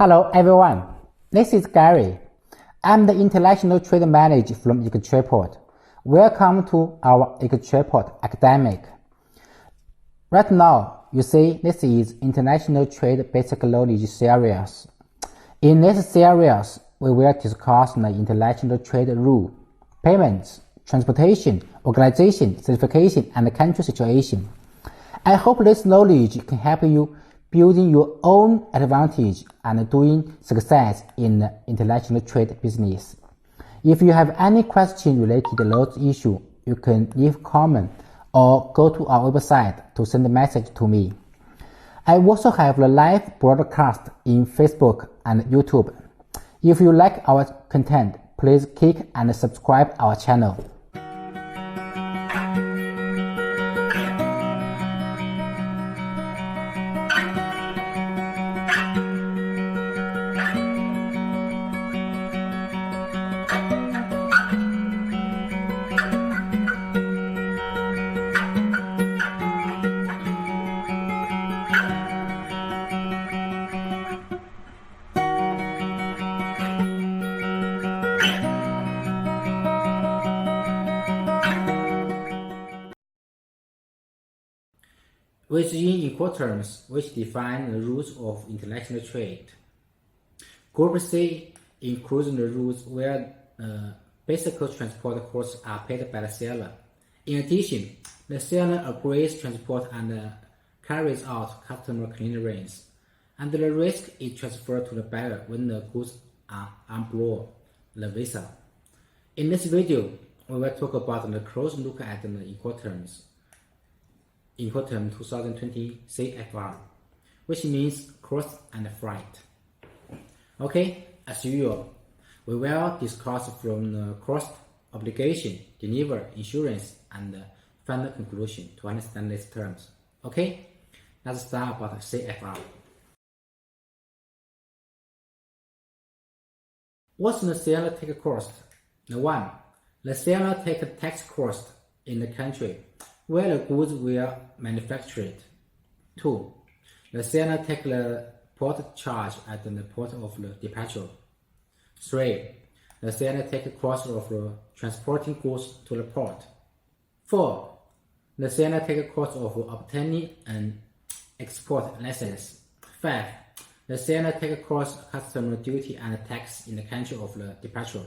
Hello everyone, this is Gary. I'm the International Trade Manager from Incoterms. Welcome to our Incoterms Academic. Right now, you see this is International Trade Basic Knowledge series. In this series, we will discuss the international trade rule, payments, transportation, organization, certification, and country situation. I hope this knowledge can help you building your own advantage and doing success in the international trade business. If you have any question related to those issues, you can leave a comment or go to our website to send a message to me. I also have a live broadcast in Facebook and YouTube. If you like our content, please click and subscribe our channel. Within Incoterms, which define the rules of international trade. Group C includes the rules where basic transport costs are paid by the seller. In addition, the seller agrees transport and carries out customer clearance, and the risk is transferred to the buyer when the goods are on board the vessel. In this video, we will talk about the close look at the Incoterms 2020 CFR, which means cost and freight. Okay, as usual, we will discuss from the cost, obligation, deliver, insurance, and final conclusion to understand these terms. Okay, let's start about CFR. What's the seller take cost? 1. The seller take tax cost in the country where the goods were manufactured. 2. The seller take the port charge at the port of the departure. 3. The seller take the cost of transporting goods to the port. 4. The seller take the cost of obtaining an export license. 5. The seller take the cost of customs duty and tax in the country of the departure.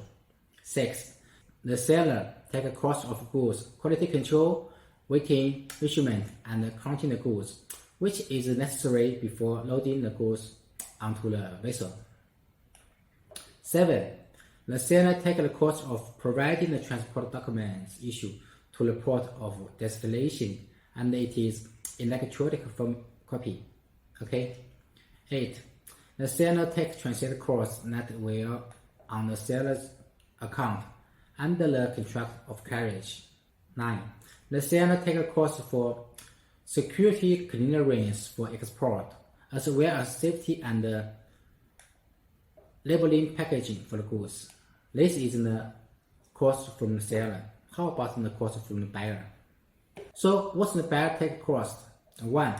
6. The seller take the cost of goods, quality control, weighting, measurement, and counting the goods, which is necessary before loading the goods onto the vessel. 7. The seller takes the cost of providing the transport documents issued to the port of destination, and it is electronic copy. Okay. 8. The seller takes transit costs that were on the seller's account under the contract of carriage. 9. The seller takes a cost for security clearance for export, as well as safety and labeling packaging for the goods. This is the cost from the seller. How about the cost from the buyer? So, what's the buyer take cost? 1.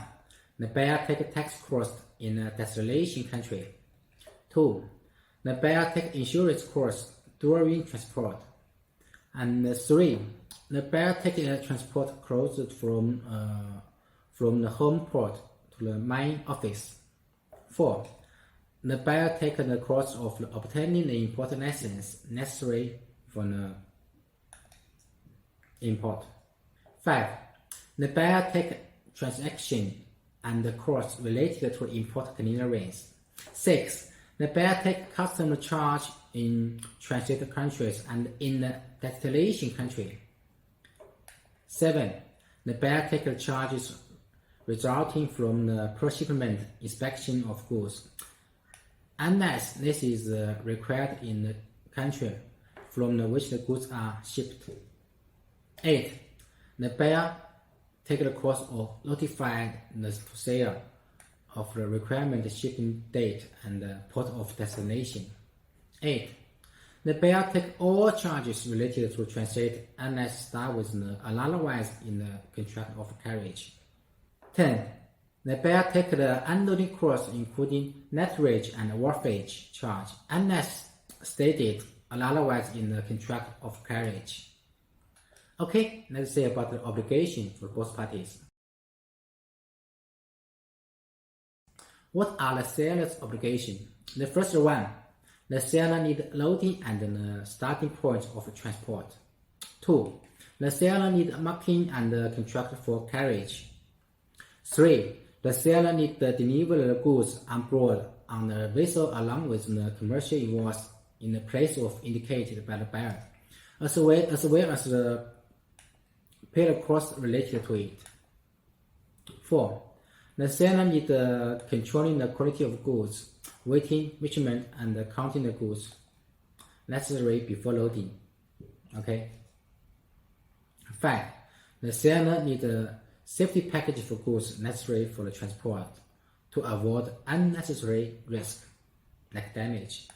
The buyer take tax cost in the destination country. 2. The buyer take insurance cost during transport. And 3. The buyer takes transport closed from the home port to the main office. 4. The buyer takes the cost of obtaining the import license necessary for the import. 5. The buyer takes transaction and the costs related to import clearance. 6. The buyer takes customs charge in transit countries and in the destination country. 7. The buyer takes the charges resulting from the per-shipment inspection of goods, unless this is required in the country from which the goods are shipped. 8. The buyer takes the cost of notifying the seller of the requirement shipping date and the port of destination. 8. The buyer takes all charges related to transit unless start with the allowance in the contract of carriage. 10. the buyer takes the unloading cost including netterage and wharfage charge unless stated otherwise in the contract of carriage. Okay, let's say about the obligation for both parties. What are the seller's obligations? The first one, the seller needs loading and the starting point of transport. 2. The seller needs marking and the contract for carriage. 3. The seller needs to deliver the goods on board on the vessel along with the commercial invoice in the place of indicated by the buyer, as well as the paid costs related to it. 4. The seller needs controlling the quality of goods, weighting, measurement, and counting the goods necessary before loading. Okay. 5. The seller needs a safety package for goods necessary for the transport to avoid unnecessary risk like damage.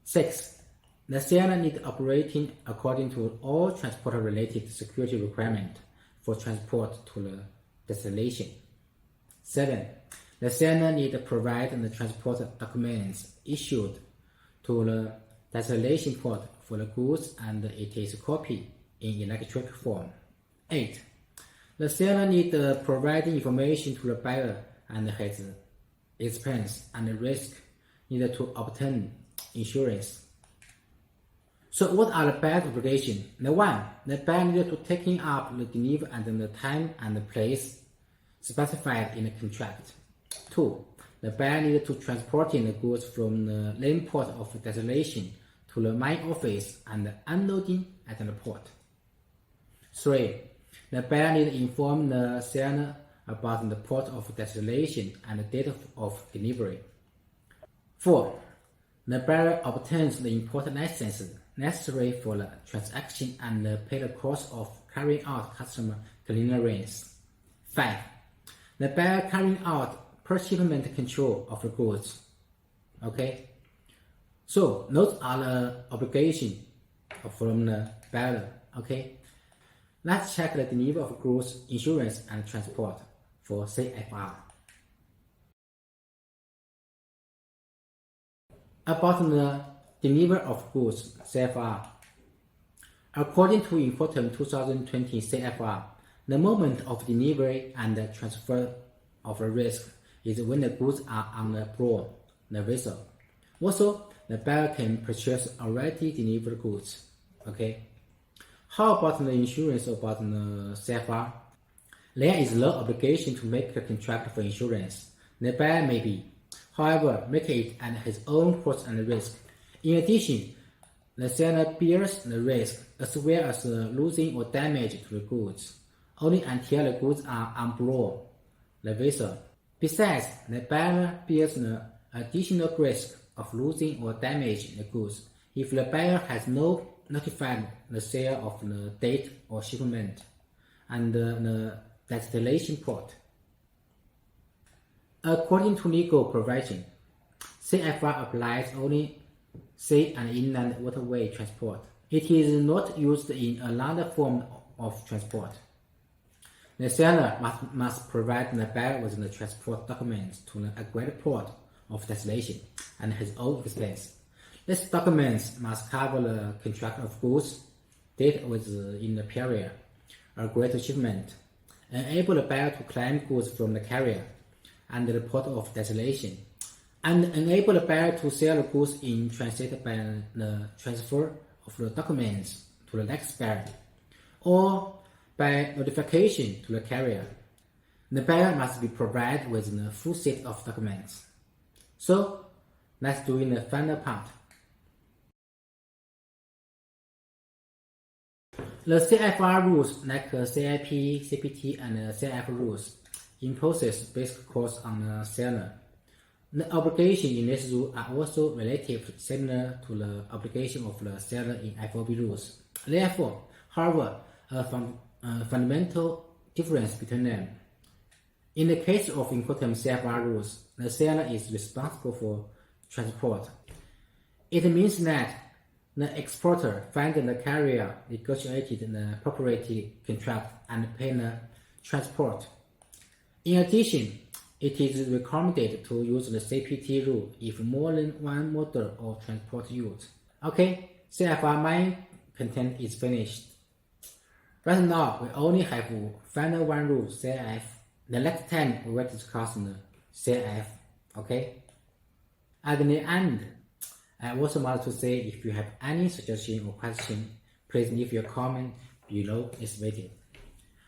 6. The seller needs operating according to all transport-related security requirements for transport to the destination. 7. The seller needs to provide the transport documents issued to the destination port for the goods and it is copied in electronic form. 8. The seller needs to provide information to the buyer and his expense and risk needed to obtain insurance. So what are the buyer's obligations? The 1. The buyer needs to taking up the delivery and the time and the place specified in the contract. 2. The buyer needs to transporting the goods from the land port of destination to the main office and unloading at the port. 3. The buyer needs to inform the seller about the port of destination and the date of delivery. 4. The buyer obtains the import license necessary for the transaction and pay the cost of carrying out customer clearance. 5. The buyer carrying out per-shipment control of the goods. Okay, so those are the obligations from the buyer. Okay, let's check the delivery of goods, insurance, and transport for CFR. About the delivery of goods, CFR. According to Incoterms 2020 CFR, the moment of delivery and the transfer of the risk is when the goods are on the board the vessel. Also, the buyer can purchase already delivered goods. Okay. How about the insurance about the CFR? There is no obligation to make a contract for insurance. The buyer may be, however, make it at his own cost and risk. In addition, the seller bears the risk as well as losing or damage to the goods, only until the goods are on board the vessel. Besides, the buyer bears the additional risk of losing or damaging the goods if the buyer has not notified the seller of the date or shipment and the destination port. According to legal provision, CFR applies only sea and inland waterway transport. It is not used in another form of transport. The seller must provide the buyer with the transport documents to the agreed port of destination and his own expense. These documents must cover the contract of goods, date within the period, agreed shipment, enable the buyer to claim goods from the carrier and the port of destination, and enable the buyer to sell the goods in transit by the transfer of the documents to the next buyer, or by notification to the carrier. The buyer must be provided with the full set of documents. So, let's do in the final part. The CFR rules like CIP, CPT, and CF rules imposes basic costs on the seller. The obligations in this rule are also relatively similar to the obligation of the seller in FOB rules. Therefore, however, a fundamental difference between them. In the case of Incoterms CFR rules, the seller is responsible for transport. It means that the exporter finds the carrier negotiated the proprietary contract and pay the transport. In addition, it is recommended to use the CPT rule if more than one model of transport used. Okay, CFR main content is finished. Right now, we only have final one rule, CF. The next time we will discuss the CF. Okay? At the end, I also want to say if you have any suggestion or question, please leave your comment below this video.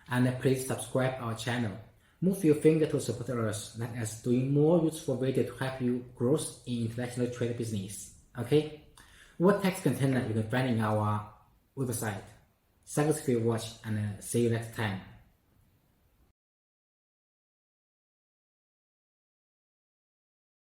And please subscribe our channel. Move your finger to support us, let us doing more useful video to help you growth in international trade business. Okay? What text container you can find in our website. Thanks for your watch and see you next time.